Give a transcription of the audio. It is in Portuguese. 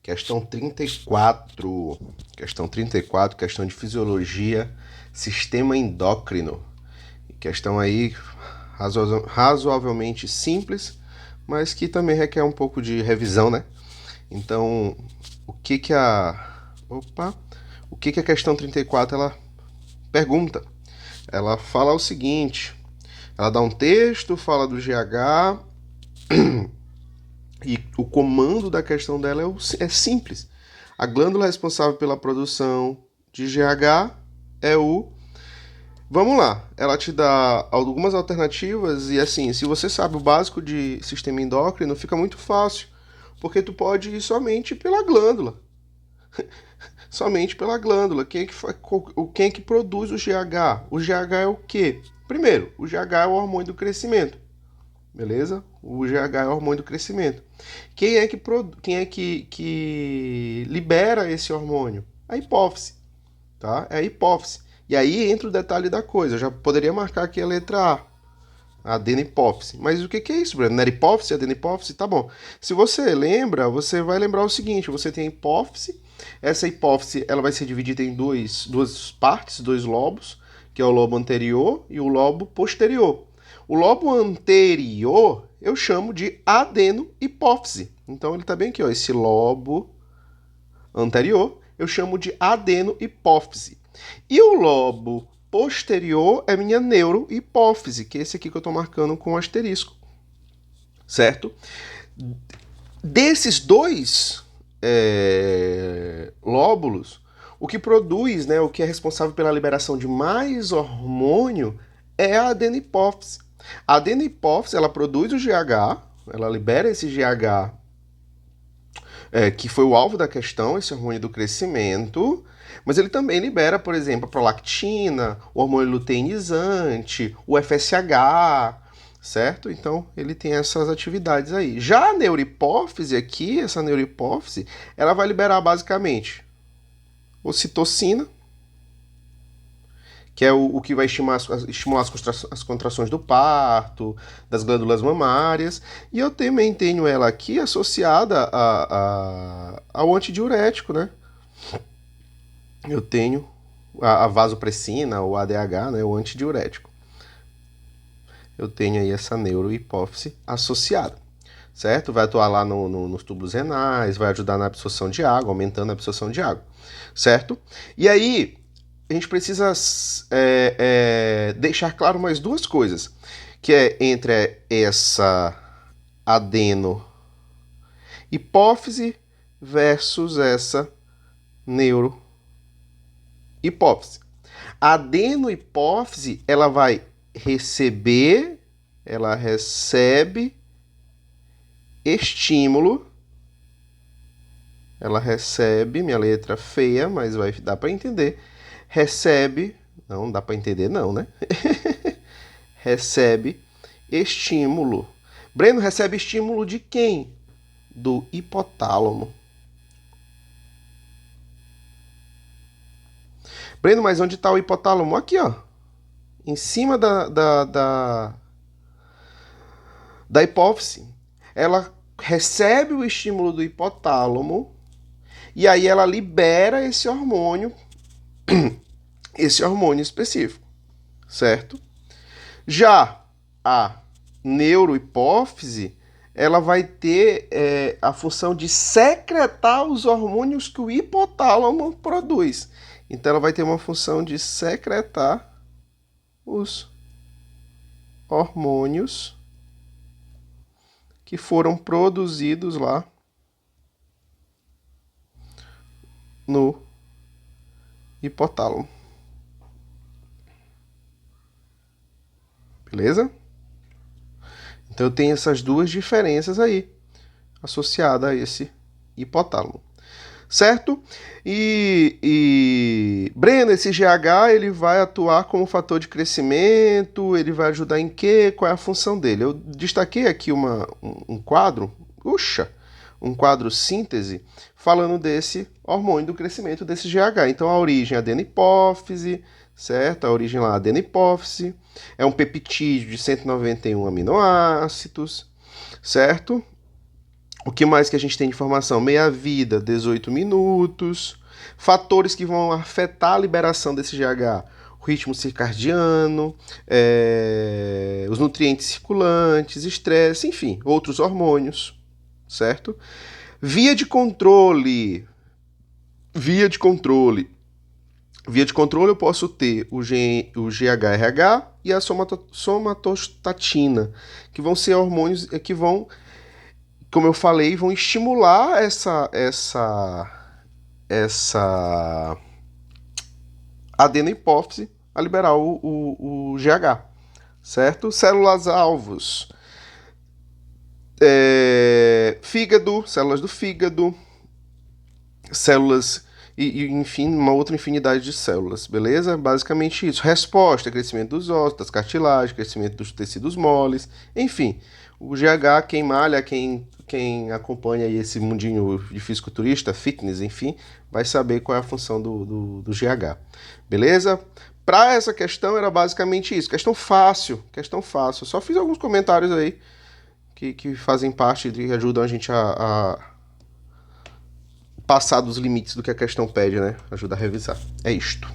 Questão 34. Questão 34, questão de fisiologia, sistema endócrino. Questão aí razoavelmente simples, mas que também requer um pouco de revisão, né? Então, o que que a questão 34 ela pergunta? Ela fala o seguinte, ela dá um texto, fala do GH e o comando da questão dela é simples. A glândula responsável pela produção de GH é o... Vamos lá, ela te dá algumas alternativas e assim, se você sabe o básico de sistema endócrino, fica muito fácil, porque tu pode ir somente pela glândula. Somente pela glândula. Quem é que produz o GH? O GH é o quê? Primeiro, o GH é o hormônio do crescimento. Beleza? O GH é o hormônio do crescimento. Quem é que libera esse hormônio? A hipófise. Tá? É a hipófise. E aí entra o detalhe da coisa. Eu já poderia marcar aqui a letra A adenopófise. Mas o que é isso, Breno? Não era hipófise, adenopófise? Tá bom. Se você lembra, você vai lembrar o seguinte: você tem a hipófise. Essa hipófise ela vai ser dividida em duas partes, dois lobos, que é o lobo anterior e o lobo posterior. O lobo anterior eu chamo de adenohipófise. Então ele está bem aqui, ó. Esse lobo anterior eu chamo de adenohipófise. E o lobo posterior é minha neurohipófise, que é esse aqui que eu estou marcando com um asterisco. Certo? Desses dois lóbulos, o que produz, né, o que é responsável pela liberação de mais hormônio é a adenopófise. A adenopófise, ela produz o GH, ela libera esse GH, que foi o alvo da questão, esse hormônio do crescimento, mas ele também libera, por exemplo, a prolactina, o hormônio luteinizante, o FSH, certo? Então ele tem essas atividades aí. Já a neurohipófise aqui, essa neurohipófise, ela vai liberar basicamente ocitocina, que é o que vai estimular as contrações do parto, das glândulas mamárias. E eu também tenho ela aqui associada ao antidiurético, né? Eu tenho a vasopressina, o ADH, né? O antidiurético. Eu tenho aí essa neurohipófise associada, certo? Vai atuar lá nos túbulos renais, vai ajudar na absorção de água, aumentando a absorção de água, certo? E aí, a gente precisa deixar claro mais duas coisas, que é entre essa adenohipófise versus essa neurohipófise. A adenohipófise, ela recebe estímulo, ela recebe, minha letra feia, mas vai dar para entender, recebe, não dá para entender não, né? Recebe estímulo. Breno, recebe estímulo de quem? Do hipotálamo. Breno, mas onde está o hipotálamo? Aqui, ó. Em cima da hipófise. Ela recebe o estímulo do hipotálamo e aí ela libera esse hormônio específico, certo? Já a neurohipófise, ela vai ter a função de secretar os hormônios que o hipotálamo produz. Então ela vai ter uma função de secretar os hormônios que foram produzidos lá no hipotálamo. Beleza? Então eu tenho essas duas diferenças aí associadas a esse hipotálamo. Certo? Breno, esse GH ele vai atuar como fator de crescimento, ele vai ajudar em quê? Qual é a função dele? Eu destaquei aqui um quadro, um quadro síntese, falando desse hormônio do crescimento, desse GH. Então a origem é adenopófise, certo? A origem lá é adenopófise, é um peptídeo de 191 aminoácidos, certo? O que mais que a gente tem de informação? Meia-vida, 18 minutos. Fatores que vão afetar a liberação desse GH. O ritmo circadiano, os nutrientes circulantes, estresse, enfim, outros hormônios, certo? Via de controle. Via de controle. Via de controle eu posso ter o GHRH e a somatostatina, que vão ser hormônios que vão, como eu falei, vão estimular essa adenohipófise a liberar o GH, certo? Células-alvos, fígado, células do fígado, células enfim, uma outra infinidade de células, beleza? Basicamente isso. Resposta, crescimento dos ossos, das cartilagens, crescimento dos tecidos moles, enfim. O GH, quem malha, quem acompanha aí esse mundinho de fisiculturista, fitness, enfim, vai saber qual é a função do GH, beleza? Para essa questão era basicamente isso. Questão fácil. Eu só fiz alguns comentários aí que fazem parte e ajudam a gente a passar dos limites do que a questão pede, né? Ajuda a revisar. É isto.